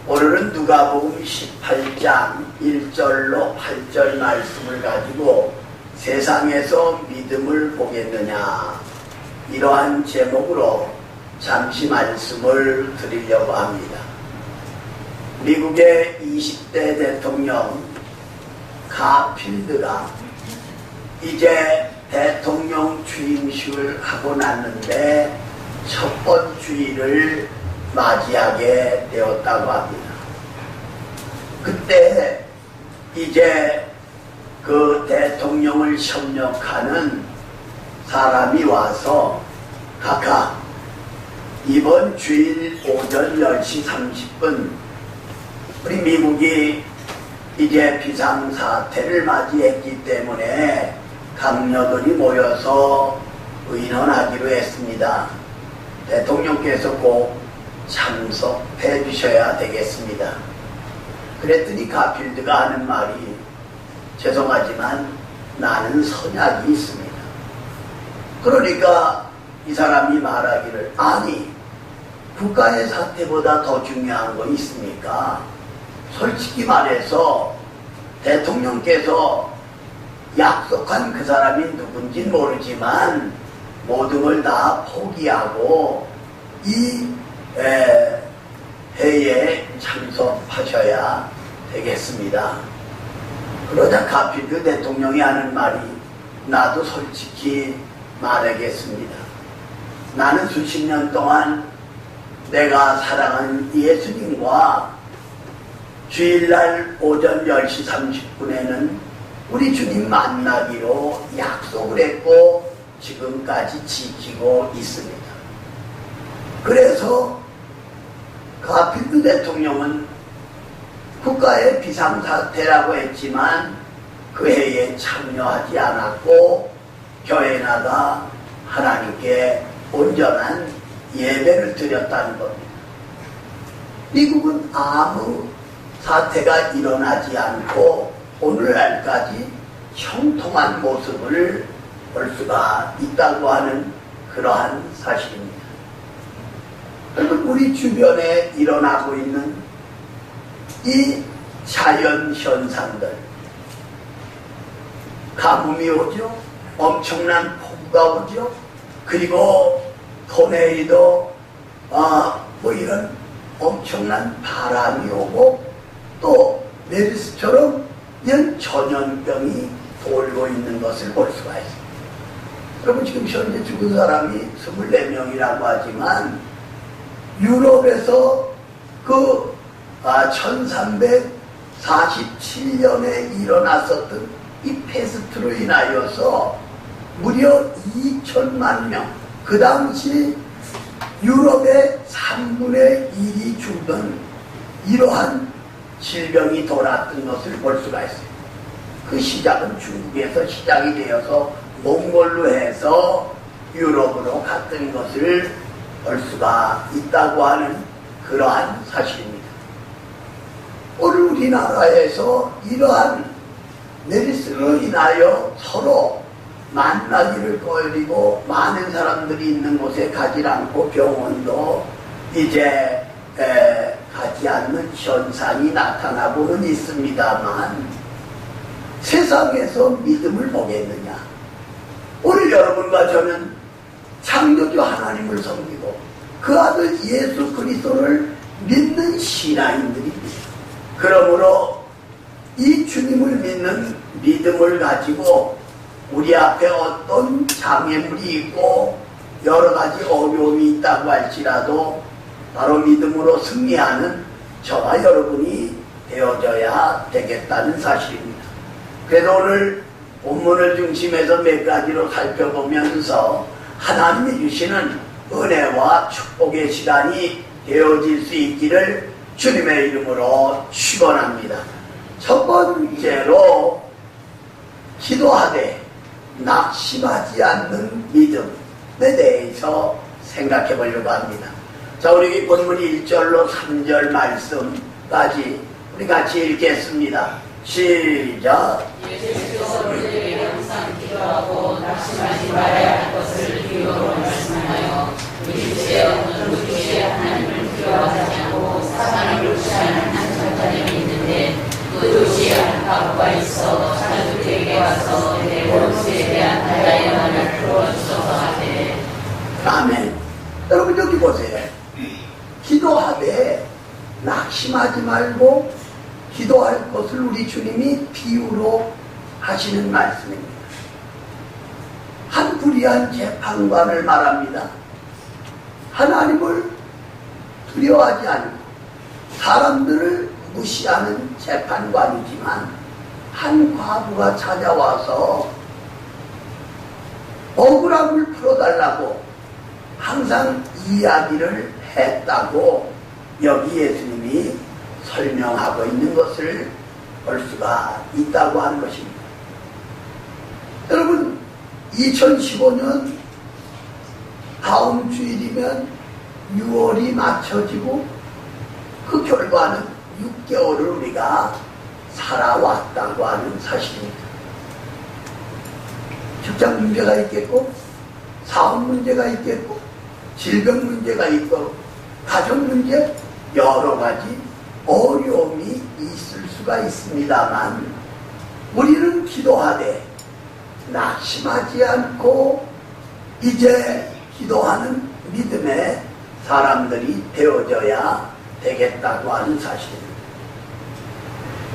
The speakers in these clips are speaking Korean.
오늘은 누가복음 18장 1절로 8절 말씀을 가지고 세상에서 믿음을 보겠느냐, 이러한 제목으로 잠시 말씀을 드리려고 합니다. 미국의 20대 대통령 가필드가 이제 대통령 취임식을 하고 났는데 첫 번 주일을 맞이하게 되었다고 합니다. 그때 이제 그 대통령을 협력하는 사람이 와서 각각 이번 주일 오전 10시 30분 우리 미국이 이제 비상사태를 맞이했기 때문에 강요들이 모여서 의논하기로 했습니다. 대통령께서 꼭 참석해 주셔야 되겠습니다. 그랬더니 가필드가 하는 말이, 죄송하지만 나는 선약이 있습니다. 그러니까 이 사람이 말하기를, 아니 국가의 사태보다 더 중요한 거 있습니까? 솔직히 말해서 대통령께서 약속한 그 사람이 누군진 모르지만 모든 걸 다 포기하고 이 회의에 참석하셔야 되겠습니다. 그러자 가필드 대통령이 하는 말이, 나도 솔직히 말하겠습니다. 나는 수십 년 동안 내가 사랑하는 예수님과 주일날 오전 10시 30분에는 우리 주님 만나기로 약속을 했고 지금까지 지키고 있습니다. 그래서 가필드 대통령은 국가의 비상사태라고 했지만 그 회의에 참여하지 않았고 교회 나가 하나님께 온전한 예배를 드렸다는 겁니다. 미국은 아무 사태가 일어나지 않고 오늘날까지 형통한 모습을 볼 수가 있다고 하는 그러한 사실입니다. 그리고 우리 주변에 일어나고 있는 이 자연 현상들, 가뭄이 오죠. 엄청난 폭우가 오죠. 그리고 토네이도, 뭐 이런 엄청난 바람이 오고 또 메르스처럼 이런 전염병이 돌고 있는 것을 볼 수가 있습니다. 여러분, 지금 현재 죽은 사람이 24명이라고 하지만 유럽에서 그 1347년에 일어났었던 이 패스트로 인하여서 무려 2천만 명, 그 당시 유럽의 3분의 1이 죽던 이러한 질병이 돌았던 것을 볼 수가 있어요. 그 시작은 중국에서 시작이 되어서 몽골로 해서 유럽으로 갔던 것을 볼 수가 있다고 하는 그러한 사실입니다. 오늘 우리나라에서 이러한 메르스로 인하여 서로 만나기를 꺼리고 많은 사람들이 있는 곳에 가지 않고 병원도 이제 가지 않는 현상이 나타나고는 있습니다만 세상에서 믿음을 보겠느냐? 오늘 여러분과 저는 창조주 하나님을 섬기고 그 아들 예수 그리스도를 믿는 신앙인들입니다. 그러므로 이 주님을 믿는 믿음을 가지고 우리 앞에 어떤 장애물이 있고 여러 가지 어려움이 있다고 할지라도 바로 믿음으로 승리하는 저와 여러분이 되어져야 되겠다는 사실입니다. 그래서 오늘 본문을 중심해서 몇 가지로 살펴보면서 하나님이 주시는 은혜와 축복의 시간이 되어질 수 있기를 주님의 이름으로 축원합니다. 첫 번째로 기도하되 낙심하지 않는 믿음에 대해서 생각해 보려고 합니다. 자, 우리 본문이 1절로 3절 말씀까지 우리 같이 읽겠습니다. 시작. 예수께서 우리에게 항상 기도하고 낙심하지 말아야 할 것을 기도로 말씀하여 우리 주의 하나님을 두려워하지 않고 사단을 쫓지 않는 바보가 있어 자주들에게 와서 내 원수에 대한 다이아몬을 풀어주소서 하되. 아멘. 여러분 여기 보세요. 기도하되 낙심하지 말고 기도할 것을 우리 주님이 비유로 하시는 말씀입니다. 한 불의한 재판관을 말합니다. 하나님을 두려워하지 않고 사람들을 무시하는 재판관이지만 한 과부가 찾아와서 억울함을 풀어달라고 항상 이야기를 했다고 여기 예수님이 설명하고 있는 것을 볼 수가 있다고 하는 것입니다. 여러분 2015년 다음 주일이면 6월이 맞춰지고 그 결과는 6개월을 우리가 살아왔다고 하는 사실입니다. 직장 문제가 있겠고 사업 문제가 있겠고 질병 문제가 있고 가정 문제 여러 가지 어려움이 있을 수가 있습니다만 우리는 기도하되 낙심하지 않고 이제 기도하는 믿음의 사람들이 되어져야 되겠다고 하는 사실입니다.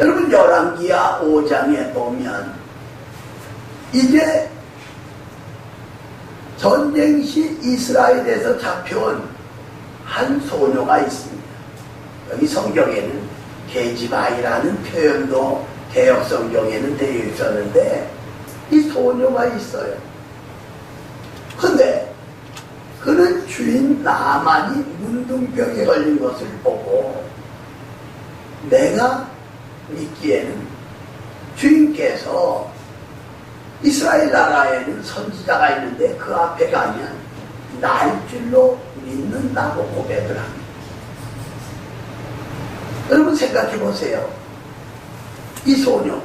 여러분 열왕기하 5장에 보면 이제 전쟁 시 이스라엘에서 잡혀온 한 소녀가 있습니다. 여기 성경에는 게지바이라는 표현도 개역 성경에는 되어 있었는데 이 소녀가 있어요. 근데 그는 주인 나만이 문둥병에 걸린 것을 보고 내가 믿기에는 주인께서 이스라엘 나라에는 선지자가 있는데 그 앞에 가면 날 줄로 믿는다고 고백을 합니다. 여러분 생각해 보세요. 이 소녀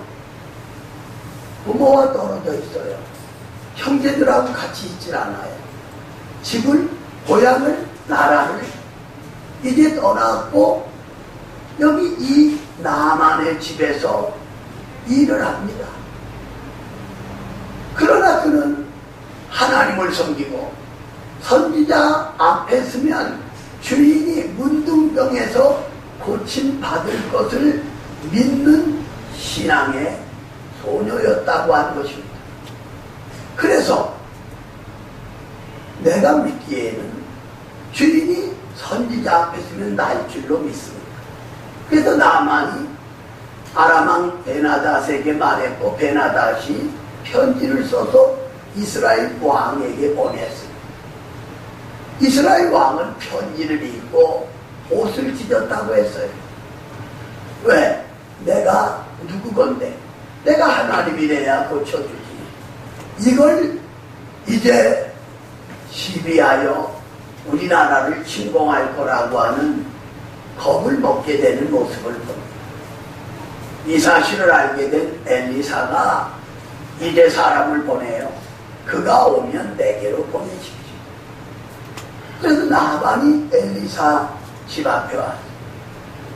부모와 떨어져 있어요. 형제들하고 같이 있질 않아요. 집을, 고향을, 나라를 이제 떠났고 여기 이 나만의 집에서 일을 합니다. 그러나 그는 하나님을 섬기고 선지자 앞에 서면 주인이 문둥병에서 고침받을 것을 믿는 신앙의 소녀였다고 하는 것입니다. 그래서 내가 믿기에는 주인이 선지자 앞에 서면 날 줄로 믿습니다. 그래서 나만이 아람왕 베나닷에게 말했고 베나닷이 편지를 써서 이스라엘 왕에게 보냈습니다. 이스라엘 왕은 편지를 읽고 옷을 찢었다고 했어요. 왜? 내가 누구건데? 내가 하나님이래야 고쳐주지. 이걸 이제 시비하여 우리나라를 침공할 거라고 하는 겁을 먹게 되는 모습을 봅니다. 이 사실을 알게 된 엘리사가 이제 사람을 보내요. 그가 오면 내게로 보내십시오. 그래서 나반이 엘리사 집 앞에 왔어요.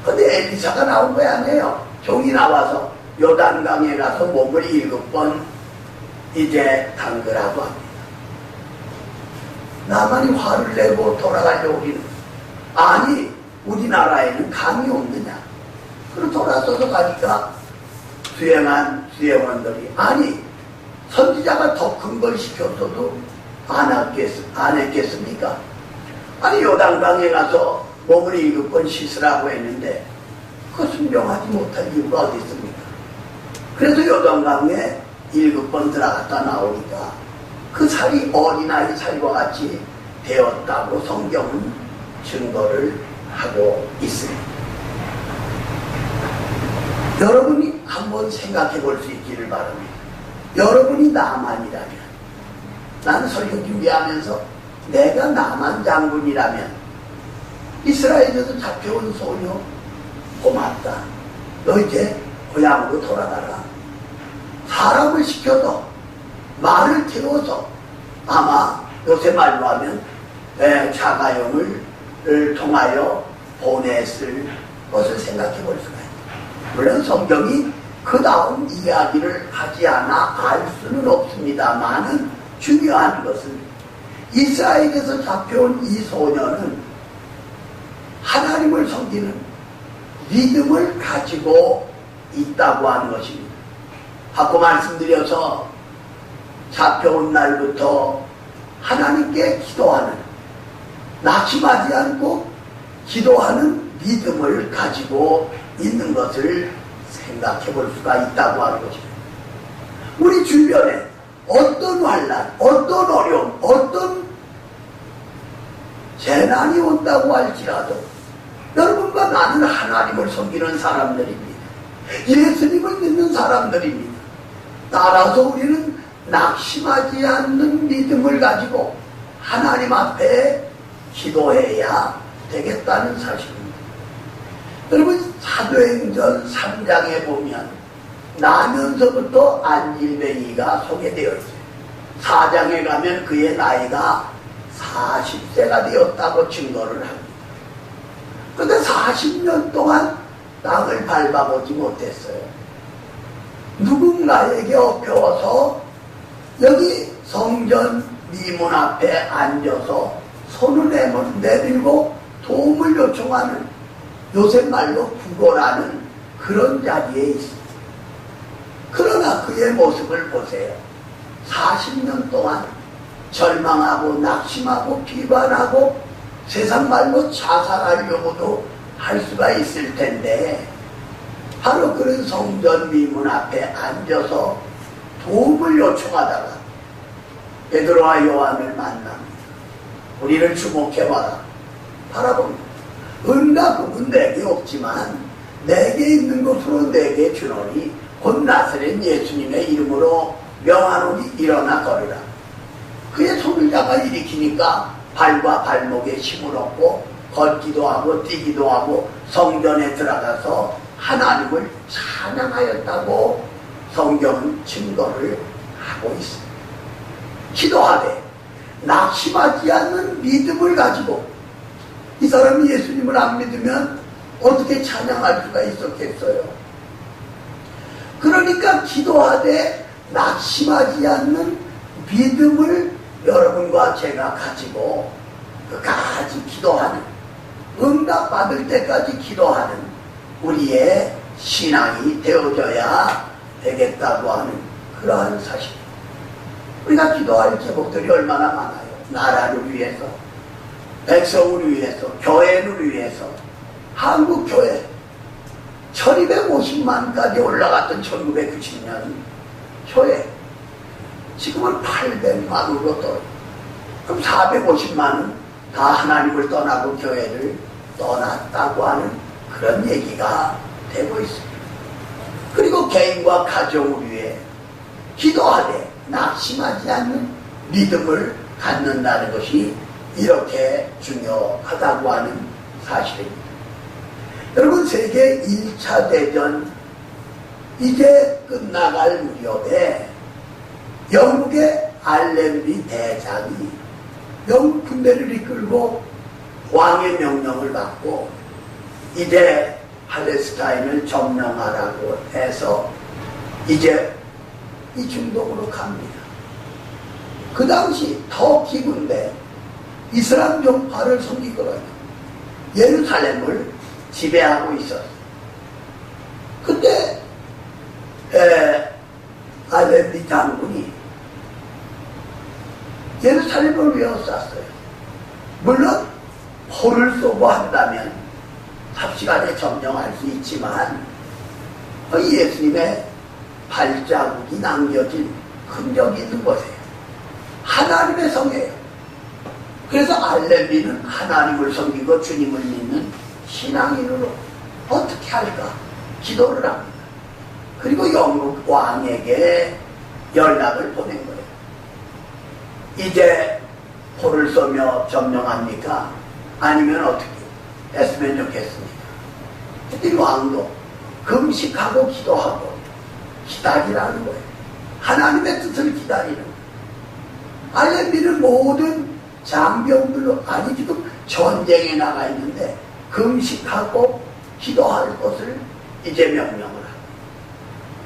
근데 엘리사가 나온 거 아니에요. 종이 나와서 요단강에 가서 몸을 7번 이제 담그라고 합니다. 나만이 화를 내고 돌아가려고 하기는 아니 우리나라에는 강이 없느냐. 그리고 돌아서서 가니까 수행원들이 아니 선지자가 더 큰 걸 시켰어도 안 했겠습니까? 아니 요단강에 가서 몸을 7번 씻으라고 했는데 그 순종하지 못할 이유가 어디 있습니까? 그래서 요단강에 7번 들어갔다 나오니까 그 살이 어린아이 살과 같이 되었다고 성경은 증거를 하고 있습니다. 여러분이 한번 생각해 볼 수 있기를 바랍니다. 여러분이 나만이라면, 나는 설교 준비하면서 내가 나만 장군이라면 이스라엘에서 잡혀온 소녀 고맙다. 너 이제 고향으로 돌아가라. 사람을 시켜서 말을 태워서 아마 요새 말로 하면 자가용을 통하여 보냈을 것을 생각해 볼 수가 있다. 물론 성경이 그 다음 이야기를 하지 않아 알 수는 없습니다만은 중요한 것은 이스라엘에서 잡혀온 이 소년은 하나님을 섬기는 믿음을 가지고 있다고 하는 것입니다. 아까 말씀드려서 잡혀온 날부터 하나님께 기도하는, 낙심하지 않고 기도하는 믿음을 가지고 있는 것을 생각해 볼 수가 있다고 하는 것입니다. 우리 주변에 어떤 환난, 어떤 어려움, 어떤 재난이 온다고 할지라도 여러분과 나는 하나님을 섬기는 사람들입니다. 예수님을 믿는 사람들입니다. 따라서 우리는 낙심하지 않는 믿음을 가지고 하나님 앞에 기도해야 되겠다는 사실입니다. 여러분, 사도행전 3장에 보면 나면서부터 안질뱅이가 소개되어 있어요. 4장에 가면 그의 나이가 40세가 되었다고 증거를 합니다. 그런데 40년 동안 땅을 밟아보지 못했어요. 누군가에게 엎혀서 여기 성전 미문 앞에 앉아서 손을 내밀고 도움을 요청하는, 요새 말로 구걸하는 그런 자리에 있습니다. 그러나 그의 모습을 보세요. 40년 동안 절망하고 낙심하고 비관하고 세상 말로 자살하려고도 할 수가 있을 텐데 바로 그런 성전 미문 앞에 앉아서 도움을 요청하다가 베드로와 요한을 만납니다. 우리를 주목해봐라. 바라봅니다. 은과 금은 내게 없지만 내게 있는 것으로 내게 주노니 곧 나사렛 예수님의 이름으로 명하노니 일어나 걸으라. 그의 손을 잡아 일으키니까 발과 발목에 힘을 얻고 걷기도 하고 뛰기도 하고 성전에 들어가서 하나님을 찬양하였다고 성경은 증거를 하고 있습니다. 기도하되 낙심하지 않는 믿음을 가지고, 이 사람이 예수님을 안 믿으면 어떻게 찬양할 수가 있었겠어요? 그러니까 기도하되 낙심하지 않는 믿음을 여러분과 제가 가지고 끝까지 기도하는, 응답받을 때까지 기도하는 우리의 신앙이 되어져야 되겠다고 하는 그러한 사실. 우리가 기도할 제목들이 얼마나 많아요. 나라를 위해서, 백성을 위해서, 교회를 위해서. 한국교회 1250만까지 올라갔던 1990년 교회 지금은 800만으로 또, 그럼 450만은 다 하나님을 떠나고 교회를 떠났다고 하는 그런 얘기가 되고 있습니다. 그리고 개인과 가정을 위해 기도하되 낙심하지 않는 믿음을 갖는다는 것이 이렇게 중요하다고 하는 사실입니다. 여러분, 세계 1차 대전 이제 끝나갈 무렵에 영국의 알렌비 대장이 영국 군대를 이끌고 왕의 명령을 받고 이제 팔레스타인을 점령하라고 해서 이제 이 중동으로 갑니다. 그 당시 터키 군대 이슬람 종파를 섬기거든요. 예루살렘을 지배하고 있었어요. 그때 알렌비 장군이 예루살렘을 왜 쐈어요? 물론 포를 쏘고 한다면 삽시간에 점령할 수 있지만 예수님의 발자국이 남겨진 흔적이 있는 곳이에요. 하나님의 성이에요. 그래서 알렌비는 하나님을 섬기고 주님을 믿는 신앙인으로 어떻게 할까 기도를 합니다. 그리고 영국 왕에게 연락을 보낸 거예요. 이제 포를 쏘며 점령합니까? 아니면 어떻게 했으면 좋겠습니까? 그때 왕도 금식하고 기도하고 기다리라는 거예요. 하나님의 뜻을 기다리는 거예요. 알렌비는 모든 장병들로, 아니 지금 전쟁에 나가 있는데 금식하고 기도할 것을 이제 명령을 하고,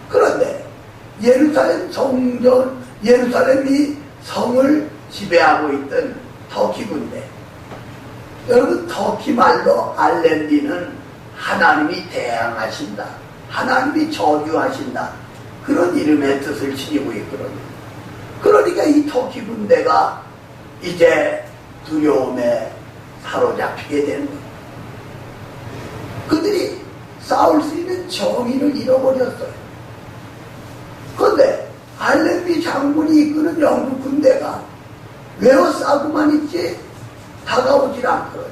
그런데 예루살렘 성전, 예루살렘이 성을 지배하고 있던 터키 군대, 여러분 터키 말로 알렘비는 하나님이 대항하신다, 하나님이 저주하신다, 그런 이름의 뜻을 지니고 있거든요. 그러니까 이 터키 군대가 이제 두려움에 사로잡히게 되는 거예요. 그들이 싸울 수 있는 정의를 잃어버렸어요. 그런데 알렘비 장군이 이끄는 영국 군대가 외워싸고만 있지 다가오질 않거든요.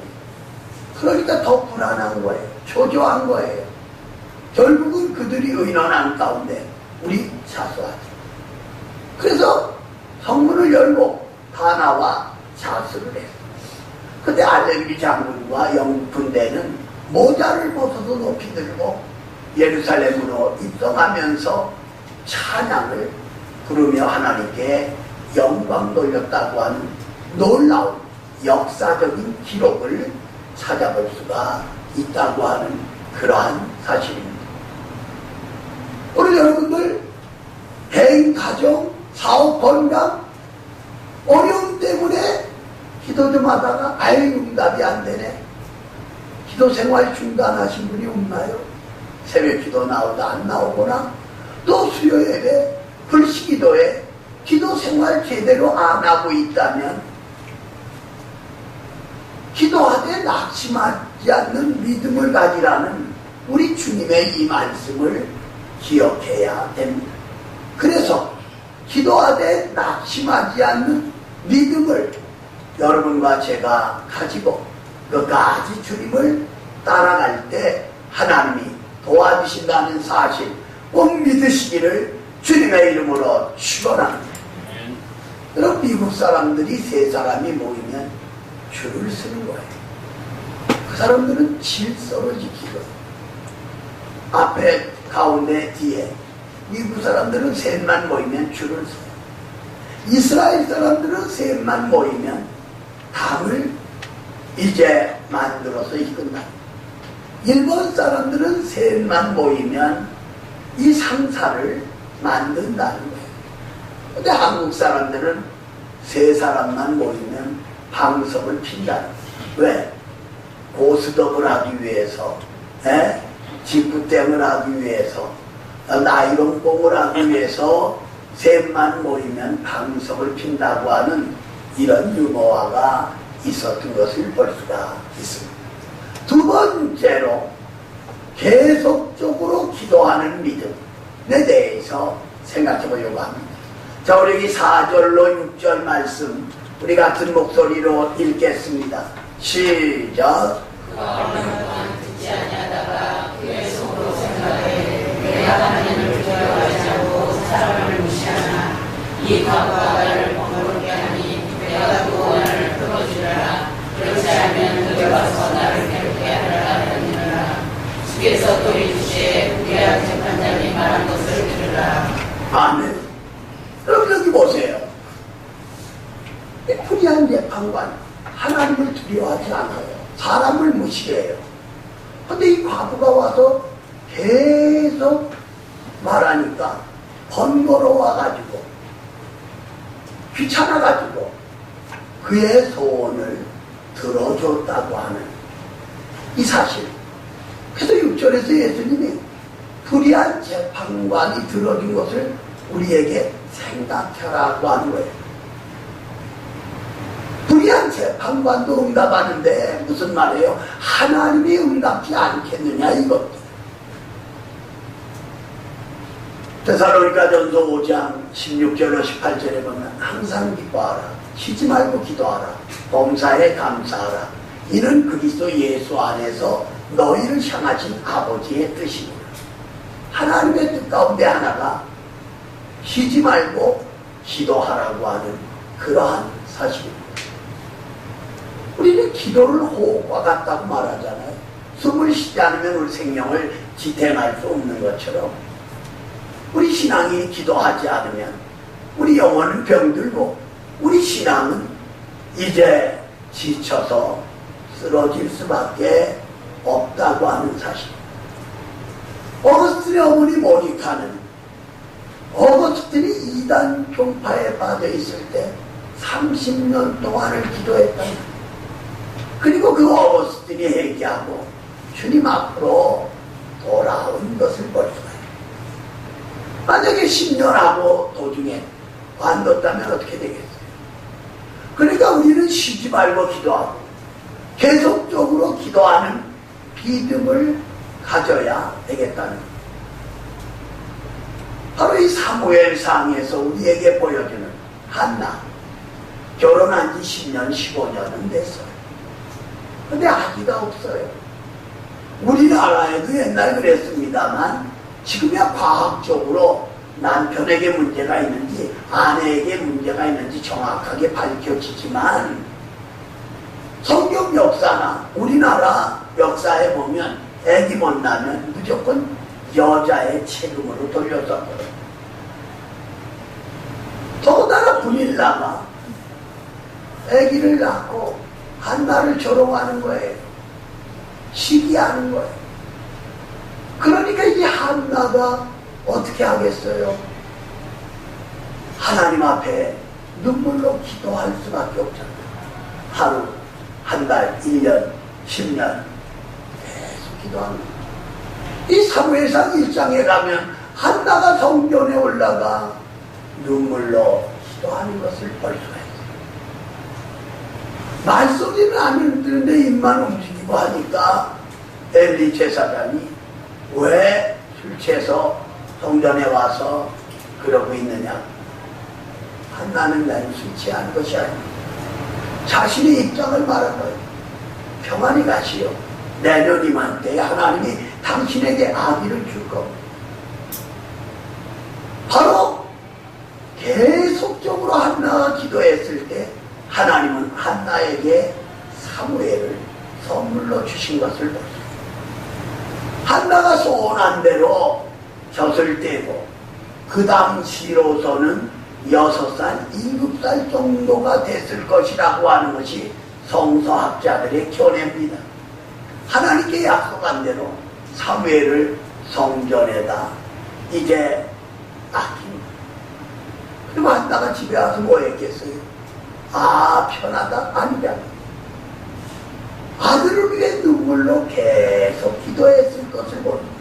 그러니까 더 불안한 거예요. 초조한 거예요. 결국은 그들이 의논한 가운데 우리 자수하자. 그래서 성문을 열고 다 나와 자수를 했어요. 근데 알렘비 장군과 영국 군대는 모자를 벗어서 높이 들고 예루살렘으로 입성하면서 찬양을 부르며 하나님께 영광 돌렸다고 하는 놀라운 역사적인 기록을 찾아볼 수가 있다고 하는 그러한 사실입니다. 오늘 여러분들 개인, 가정, 사업, 건강 어려움 때문에 기도 좀 하다가 아예 응답이 안 되네, 기도 생활 중단하신 분이 없나요? 새벽 기도 나오다 안 나오거나 또 수요 예배, 불시기도에 기도 생활 제대로 안 하고 있다면 기도하되 낙심하지 않는 믿음을 가지라는 우리 주님의 이 말씀을 기억해야 됩니다. 그래서 기도하되 낙심하지 않는 믿음을 여러분과 제가 가지고 끝까지 주님을 따라갈 때 하나님이 도와주신다는 사실 꼭 믿으시기를 주님의 이름으로 축원합니다. 여러분, 미국 사람들이 세 사람이 모이면 줄을 서는 거예요. 그 사람들은 질서를 지키고 앞에, 가운데, 뒤에. 미국 사람들은 셋만 모이면 줄을 서요. 이스라엘 사람들은 셋만 모이면 당을 이제 만들어서 이끈다. 일본 사람들은 셋만 모이면 이 상사를 만든다는 거예요. 근데 한국 사람들은 세 사람만 모이면 방석을 핀다는 거예요. 왜? 고스톱을 하기 위해서, 직구땡을 하기 위해서, 나이론공을 하기 위해서 셋만 모이면 방석을 핀다고 하는 이런 유머화가 있었던 것을 볼 수가 있습니다. 두 번째로 계속적으로 기도하는 믿음에 대해서 생각해 보려고 합니다. 자, 우리 여기 4절로 6절 말씀 우리 같은 목소리로 읽겠습니다. 시작. 듣지 아니하다가 그의 속으로 생각해 내가 하나님을 두려워하지 않고 사람을 무시하나 이 과부가 나를 번거롭게 하니 내가 그 원한을 풀어주려라. 그렇지 않으면 그를 와서 나를 괴롭게 하리라 하느니라. 주께서 또 이 주시에 우리의 재판장이 말한 것을 들으라. 아멘. 여러분 여기 보세요. 불의한 재판관, 하나님을 두려워하지 않아요. 사람을 무시해요. 근데 이 과부가 와서 계속 말하니까 번거로워가지고 귀찮아가지고 그의 소원을 들어줬다고 하는 이 사실. 그래서 6절에서 예수님이 불의한 재판관이 들어준 것을 우리에게 생각하라고 하는 거예요. 불의한 재판관도 응답하는데 무슨 말이에요? 하나님이 응답지 않겠느냐 이것. 데살로니가전서 5장 16절로 18절에 보면 항상 기뻐하라, 쉬지 말고 기도하라, 범사에 감사하라, 이는 그리스도 예수 안에서 너희를 향하신 아버지의 뜻이니라. 하나님의 뜻 가운데 하나가 쉬지 말고 기도하라고 하는 그러한 사실입니다. 우리는 기도를 호흡과 같다고 말하잖아요. 숨을 쉬지 않으면 우리 생명을 지탱할 수 없는 것처럼 우리 신앙이 기도하지 않으면 우리 영혼은 병들고 우리 신앙은 이제 지쳐서 쓰러질 수밖에 없다고 하는 사실. 어거스틴의 어머니 모니카는 어거스틴이 이단 종파에 빠져 있을 때 30년 동안을 기도했다. 그리고 그 어거스틴이 회개하고 주님 앞으로 돌아온 것을 볼 수가 있어요. 만약에 10년하고 도중에 관뒀다면 어떻게 되겠어요? 그러니까 우리는 쉬지 말고 기도하고 계속적으로 기도하는 믿음을 가져야 되겠다는 거예요. 바로 이 사무엘상에서 우리에게 보여주는 한나, 결혼한 지 10년, 15년은 됐어요. 근데 아기가 없어요. 우리나라에도 옛날 그랬습니다만 지금이야 과학적으로 남편에게 문제가 있는지 아내에게 문제가 있는지 정확하게 밝혀지지만 성경 역사나 우리나라 역사에 보면 애기 못 나면 무조건 여자의 책임으로 돌렸었거든요. 더군다나 분일나가 애기를 낳고 한나를 조롱하는 거예요. 시기하는 거예요. 그러니까 이 한나가 어떻게 하겠어요? 하나님 앞에 눈물로 기도할 수밖에 없잖아요. 하루, 한 달, 1년, 10년 계속 기도합니다. 이 사무엘상 1장에 가면 한나가 성전에 올라가 눈물로 기도하는 것을 볼 수가 있어요. 말소리는 안 흔드는데 입만 움직이고 하니까 엘리 제사장이 왜 술 취해서 성전에 와서 그러고 있느냐? 한나는 나는 술 취한 것이 아니고 자신의 입장을 말한 거예요. 평안히 가시오. 내년 이맘때에 하나님이 당신에게 아기를 줄 겁니다. 바로 계속적으로 한나가 기도했을 때 하나님은 한나에게 사무엘을 선물로 주신 것을 볼 수 있습니다. 한나가 소원한 대로 젖을 떼고 그 당시로서는 6살, 7살 정도가 됐을 것이라고 하는 것이 성서학자들의 견해입니다. 하나님께 약속한 대로 사무엘을 성전에다 이제 아낍니다. 그리고 한나가 집에 와서 뭐 했겠어요? 아, 편하다? 아니잖아. 아들을 위해 눈물로 계속 기도했을 것을 모릅니다.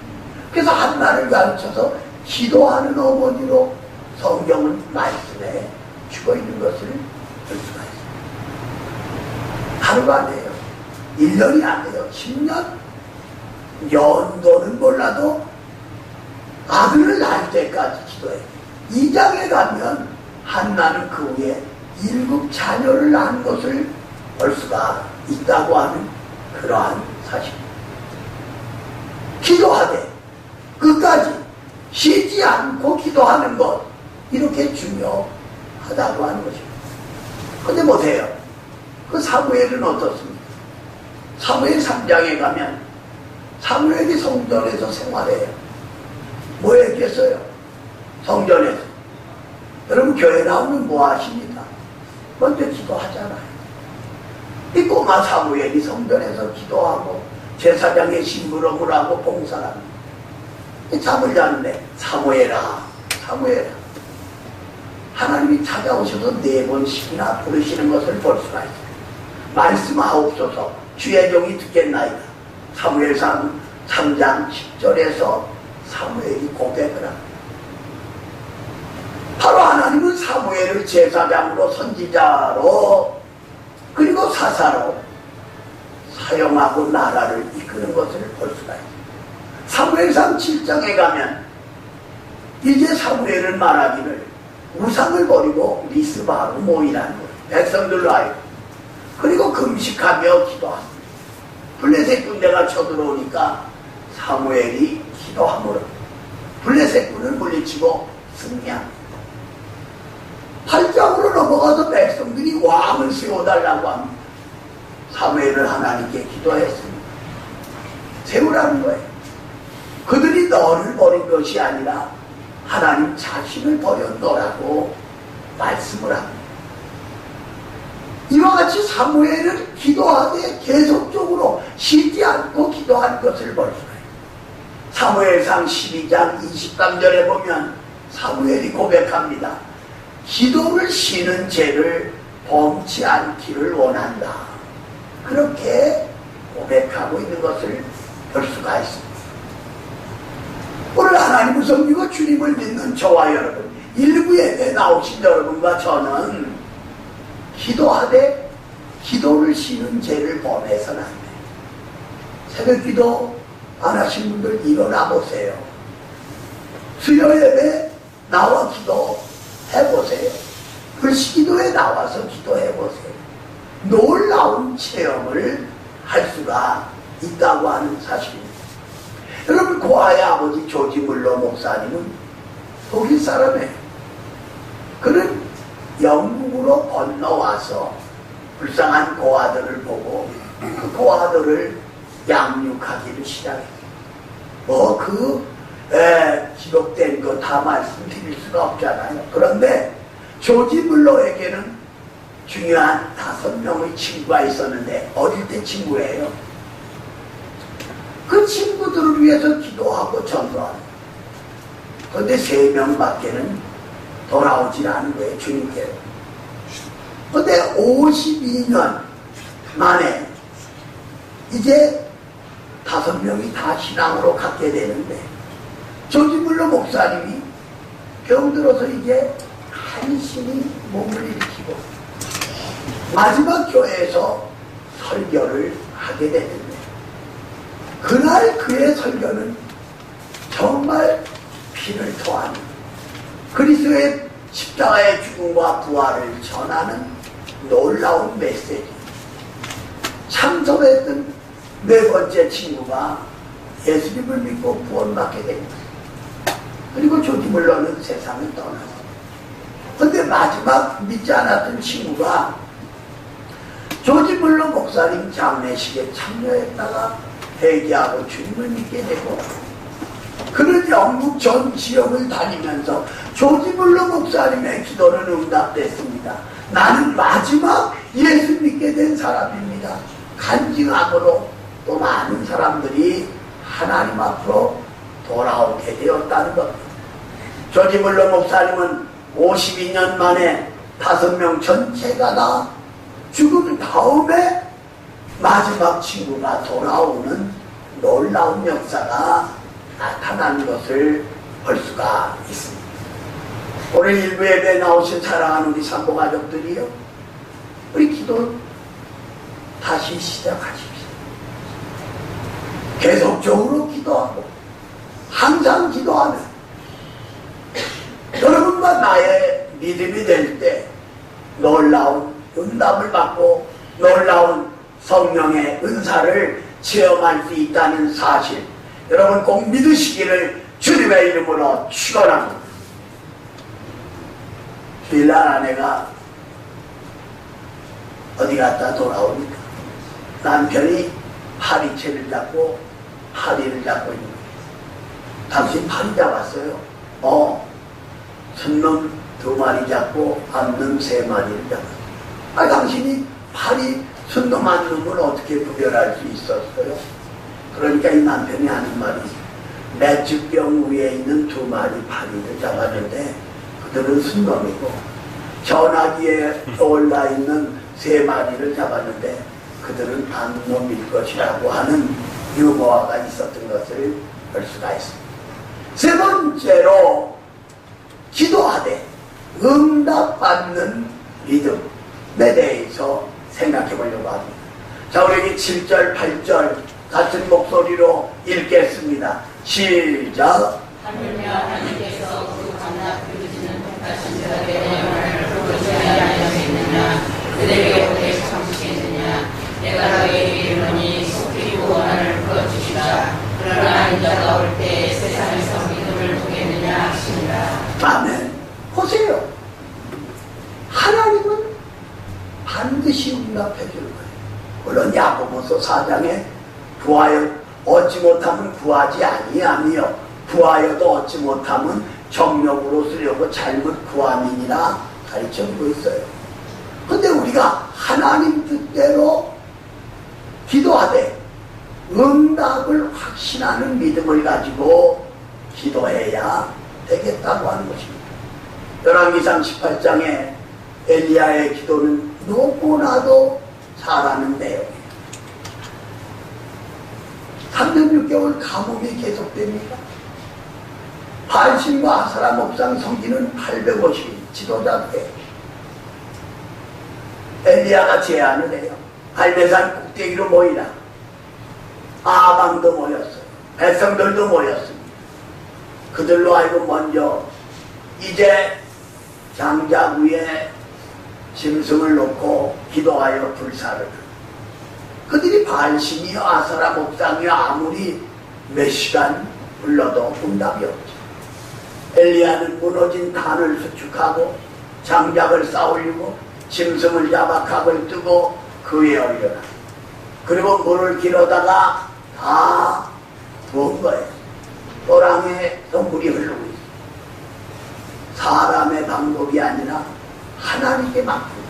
그래서 한나를 가르쳐서 기도하는 어머니로 성경은 말씀에 죽어 있는 것을 볼 수가 있습니다. 하루가 안 돼요. 1년이 안 돼요. 10년? 연도는 몰라도 아들을 낳을 때까지 기도해요. 2장에 가면 한나는 그 후에 7 자녀를 낳은 것을 볼 수가 있다고 하는 그러한 사실입니다. 기도하되 끝까지 쉬지 않고 기도하는 것, 이렇게 중요하다고 하는 것입니다. 근데 못해요. 그 사무엘은 어떻습니까? 사무엘 3장에 가면 사무엘이 성전에서 생활해요. 뭐 했겠어요? 성전에서. 여러분 교회 나오면 뭐 하십니까? 먼저 기도하잖아요. 이 꼬마 사무엘이 성전에서 기도하고 제사장의 심부름을 하고 봉사를 합니다. 잠을 자는데 사무엘아, 사무엘아. 하나님이 찾아오셔서 4번씩이나 부르시는 것을 볼 수가 있어요. 말씀하옵소서 주의 종이 듣겠나이다. 사무엘상 3장 10절에서 사무엘이 고백을 합니다. 바로 하나님은 사무엘을 제사장으로 선지자로 그리고 사사로 사용하고 나라를 이끄는 것을 볼 수가 있어요. 사무엘상 7장에 가면 이제 사무엘은 말하기를 우상을 버리고 미스바로 모이라는 거예요. 백성들로 하여금. 그리고 금식하며 기도합니다. 블레셋 군대가 쳐들어오니까 사무엘이 기도함으로 블레셋 군을 물리치고 승리합니다. 8장으로 넘어가서 백성들이 왕을 세워달라고 합니다. 사무엘은 하나님께 기도했습니다. 세우라는 거예요. 그들이 너를 버린 것이 아니라 하나님 자신을 버렸노라고 말씀을 합니다. 이와 같이 사무엘은 기도하되 계속적으로 쉬지 않고 기도한 것을 볼 수가 있어요. 사무엘상 12장 23절에 보면 사무엘이 고백합니다. 기도를 쉬는 죄를 범치 않기를 원한다. 그렇게 고백하고 있는 것을 볼 수가 있습니다. 오늘 하나님을 섬기고 주님을 믿는 저와 여러분, 일부 예배에 나오신 여러분과 저는 기도하되 기도를 쉬는 죄를 범해서는 안 돼요. 새벽 기도 안 하신 분들 일어나 보세요. 수요 예배 나와 기도해 보세요. 글씨 기도에 나와서 기도해 보세요. 놀라운 체험을 할 수가 있다고 하는 사실입니다. 여러분, 고아의 아버지 조지 물러 목사님은 독일 사람이에요. 그는 영국으로 건너와서 불쌍한 고아들을 보고 그 고아들을 양육하기를 시작했어요. 기록된 거 다 말씀드릴 수가 없잖아요. 그런데 조지 물러에게는 중요한 5명의 친구가 있었는데, 어릴 때 친구예요. 그 친구들을 위해서 기도하고 전도하는. 그런데 3명밖에는 돌아오질 않은 거예요, 주님께로. 그런데 52년 만에 이제 5명이 다 신앙으로 갖게 되는데, 조지 물러 목사님이 병들어서 이제 한심히 몸을 일으키고 마지막 교회에서 설교를 하게 되는데, 그날 그의 설교는 정말 피를 토하는 그리스도의 십자가의 죽음과 부활을 전하는 놀라운 메시지. 참석했던 4번째 친구가 예수님을 믿고 구원받게 됩니다. 그리고 조지 물러는 세상을 떠났어요. 그런데 마지막 믿지 않았던 친구가 조지 물러 목사님 장례식에 참여했다가 회개하고 주님을 믿게 되고, 그는 영국 전 지역을 다니면서 조지 물러 목사님의 기도는 응답됐습니다. 나는 마지막 예수 믿게 된 사람입니다. 간증함으로 또 많은 사람들이 하나님 앞으로 돌아오게 되었다는 겁니다. 조지 물러 목사님은 52년 만에 5명 전체가 다 죽은 다음에 마지막 친구가 돌아오는 놀라운 역사가 나타난 것을 볼 수가 있습니다. 오늘 일부 예배에 나오신 사랑하는 우리 산모 가족들이요, 우리 기도 다시 시작하십시오. 계속적으로 기도하고 항상 기도하면 여러분과 나의 믿음이 될 때 놀라운 응답을 받고 놀라운 성령의 은사를 체험할 수 있다는 사실, 여러분 꼭 믿으시기를 주님의 이름으로 축원합니다. 주일날 아내가 어디 갔다 돌아오니까 남편이 파리채를 잡고 파리를 잡고 있는 거예요. 당신 파리 잡았어요? 순놈 2마리 잡고 암놈 3마리를 잡았어요. 당신이 파리 순놈 한 놈을 어떻게 구별할 수 있었어요? 그러니까 이 남편이 하는 말이, 맥주병 위에 있는 2마리 파리를 잡았는데 그들은 순놈이고, 전화기에 올라있는 3마리를 잡았는데 그들은 암놈일 것이라고 하는 유머가 있었던 것을 볼 수가 있습니다. 3번째로, 기도하되 응답받는 믿음에 대해서 생각해 보려고 합니다. 자, 우리 7절, 8절 같은 목소리로 읽겠습니다. 시작. 하물며 하나님께서 그 강락 이루지는 택하신 자들의 영을 그것이 아니하시느냐, 그들에게 오래 참으시느냐. 내가 너희에게 이르노니 속히 구원을 풀어주시라. 그러나 인자가 올 때 세상에서 믿음을 두겠느냐 하시니라. 아멘. 보세요. 하나님은 반드시 응답해 줄 거예요. 물론 야고보서 4장에 구하여 얻지 못하면 구하지 아니하며 구하여도 얻지 못하면 정욕으로 쓰려고 잘못 구함이니라 가르쳐주고 있어요. 근데 우리가 하나님 뜻대로 기도하되 응답을 확신하는 믿음을 가지고 기도해야 되겠다고 하는 것입니다. 열왕기상 18장에 엘리야의 기도는 너무나도 잘하는 내용이에요. 3년 6개월 가뭄이 계속됩니다. 바알신과 아사라 목상 성기는 850인 지도자들이에요. 엘리야가 제안을 해요. 갈매산 꼭대기로 모이라. 아방도 모였어요. 백성들도 모였습니다. 그들로 하여금 먼저 이제 장작 위에 짐승을 놓고 기도하여 불사를. 그들이 바알신이여 아사라 목상이여 아무리 몇 시간 불러도 응답이 없죠. 엘리야는 무너진 단을 수축하고 장작을 쌓으려고 짐승을 잡아 각을 뜨고 그 위에 올려라. 그리고 물을 길어다가 다 부은 거예요. 또랑에서 물이 흐르고 있어요. 사람의 방법이 아니라 하나님께 맡기고.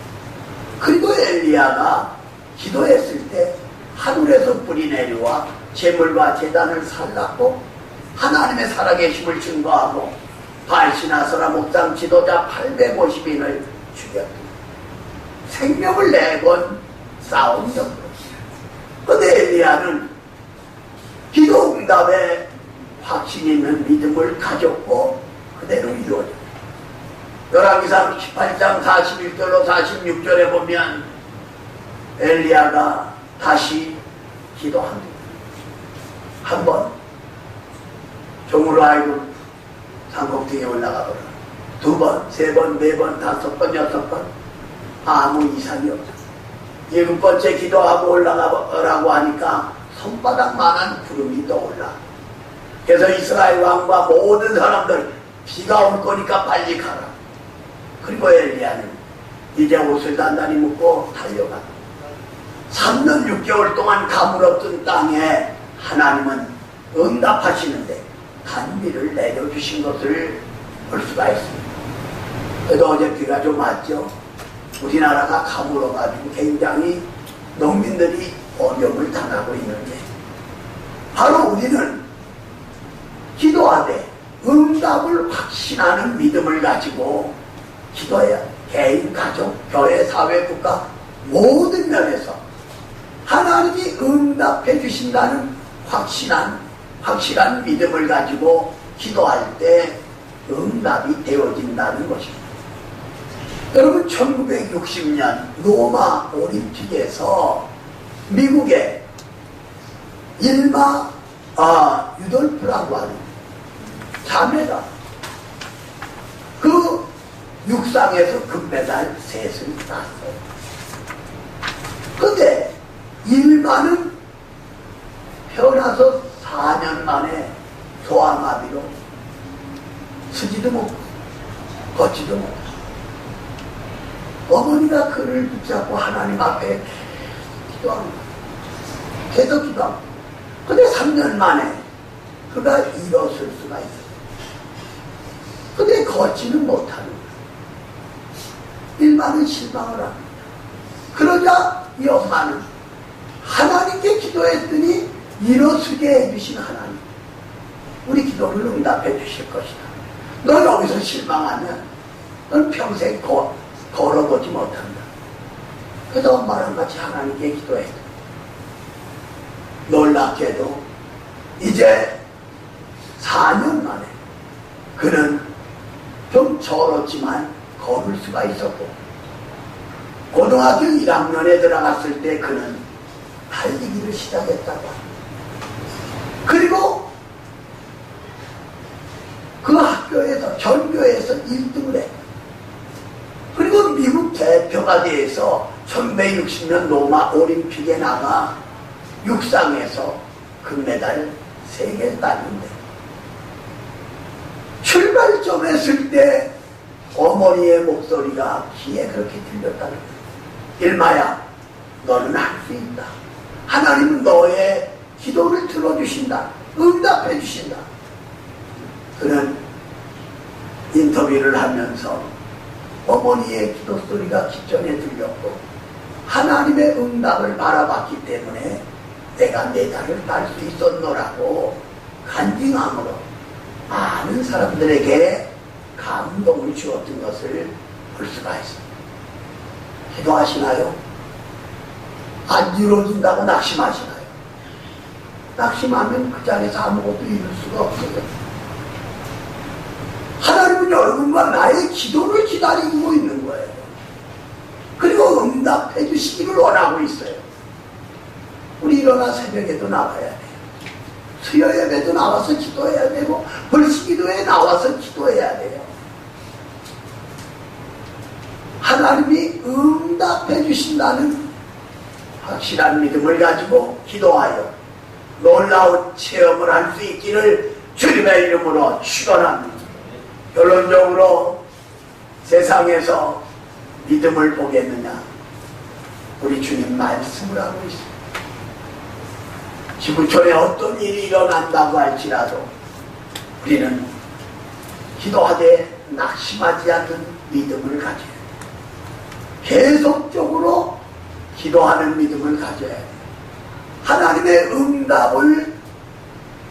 그리고 엘리야가 기도했을 때 하늘에서 불이 내려와 제물과 제단을 살랐고 하나님의 살아계심을 증거하고 바알신 아사라 목상 지도자 850인을 죽였다. 생명을 내건 싸운 적으로. 그런데 엘리야는 기도 응답에 확신 있는 믿음을 가졌고 그대로 이루어졌다. 열왕기상 18장 41절로 46절에 보면 엘리야가 다시 기도합니다. 한 번 종으로 하여금 산꼭대기에 올라가 보라. 두 번, 세 번, 네 번, 다섯 번, 여섯 번 아무 이상이 없어. 일곱 번째 기도하고 올라가라고 하니까 손바닥만한 구름이 떠올라. 그래서 이스라엘 왕과 모든 사람들 비가 올 거니까 빨리 가라. 그리고 엘리야는 이제 옷을 단단히 묶고 달려가. 3년 6개월 동안 가물 없던 땅에 하나님은 응답하시는데 단비를 내려주신 것을 볼 수가 있습니다. 그래도 어제 비가 좀 왔죠. 우리나라가 가물어가지고 굉장히 농민들이 어려움을 당하고 있는데 바로 우리는 기도하되 응답을 확신하는 믿음을 가지고 기도해야 개인, 가정, 교회, 사회, 국가 모든 면에서 하나님이 응답해 주신다는 확실한 믿음을 가지고 기도할 때 응답이 되어진다는 것입니다. 여러분 1960년 로마 올림픽에서 미국의 일마 유돌프라고 하는 자매가 그 육상에서 금메달 셋을 땄어요. 근데 일마는 태어나서 4년 만에 소아마비로 서지도 못하고 걷지도 못하고 어머니가 그를 붙잡고 하나님 앞에 기도합니다. 계속 기도합니다. 근데 3년 만에 그가 일어설 수가 있어요. 근데 걷지는 못하는 거예요. 일만은 실망을 합니다. 그러자 이 엄마는 하나님께 기도했더니 일어서게 해주신 하나님, 우리 기도를 응답해 주실 것이다. 너 여기서 실망하면 넌 평생 걸어보지 못한다. 그래서 엄마랑 같이 하나님께 기도했다. 놀랍게도 이제 4년 만에 그는 좀 절었지만 걸을 수가 있었고 고등학교 1학년에 들어갔을 때 그는 달리기를 시작했다고 합니다. 그리고 그 학교에서 전교에서 1등을 했다. 그리고 미국 대표가 돼서 1960년 로마 올림픽에 나가 육상에서 금메달 3개를 땄는데 출발점에 설 때 어머니의 목소리가 귀에 그렇게 들렸다는 거예요. 일마야, 너는 할 수 있다. 하나님은 너의 기도를 들어주신다. 응답해 주신다. 그는 인터뷰를 하면서 어머니의 기도 소리가 기전에 들렸고 하나님의 응답을 바라봤기 때문에 내가 메달을 딸 수 있었노라고 간증함으로 많은 사람들에게 감동을 주었던 것을 볼 수가 있습니다. 기도하시나요? 안 이루어진다고 낙심하시나요? 낙심하면 그 자리에서 아무것도 이룰 수가 없어요. 하나님은 여러분과 나의 기도를 기다리고 있는 거예요. 그리고 응답해 주시기를 원하고 있어요. 우리 일어나 새벽에도 나와야 돼요. 수요 예배도 나와서 기도해야 되고 벌시기도에 나와서 기도해야 돼요. 하나님이 응답해 주신다는 확실한 믿음을 가지고 기도하여 놀라운 체험을 할 수 있기를 주님의 이름으로 축원합니다. 결론적으로 세상에서 믿음을 보겠느냐? 우리 주님 말씀을 하고 있습니다. 지구촌에 어떤 일이 일어난다고 할지라도 우리는 기도하되 낙심하지 않는 믿음을 가져야 돼요. 계속적으로 기도하는 믿음을 가져야 돼요. 하나님의 응답을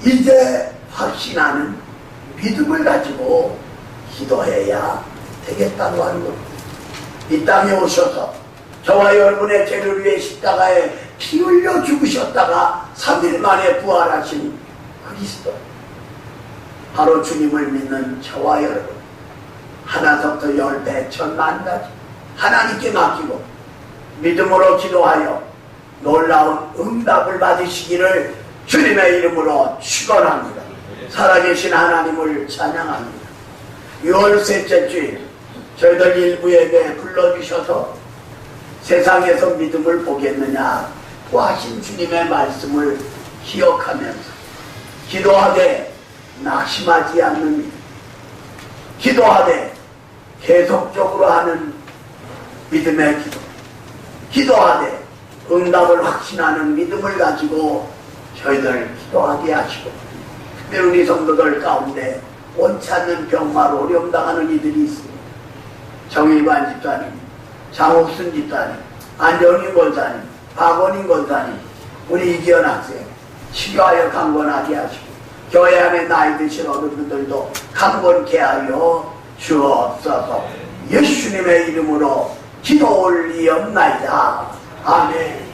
이제 확신하는 믿음을 가지고 기도해야 되겠다고 하는 겁니다. 이 땅에 오셔서 저와 여러분의 죄를 위해 십자가에 피 흘려 죽으셨다가 3일 만에 부활하신 그리스도, 바로 주님을 믿는 저와 여러분, 하나부터 10배, 1000만까지 하나님께 맡기고 믿음으로 기도하여 놀라운 응답을 받으시기를 주님의 이름으로 축원합니다. 살아계신 하나님을 찬양합니다. 6월 셋째 주일 저희들 일부에게 불러주셔서 세상에서 믿음을 보겠느냐고 하신 주님의 말씀을 기억하면서 기도하되 낙심하지 않는 믿음, 기도하되 계속적으로 하는 믿음의 기도, 기도하되 응답을 확신하는 믿음을 가지고 저희들 기도하게 하시고, 특별히 우리 성도들 가운데 원치 않는 병마로 어려움 당하는 이들이 있습니다. 정일관 집사님, 장옥순 집사님, 안정인 권사님, 박원인 권사님, 우리 이기현 학생 치료하여 강건하게 하시고, 교회 안에 나이 드신 어른들도 강건케 하여 주옵소서. 예수님의 이름으로 기도 올리옵나이다. 아멘.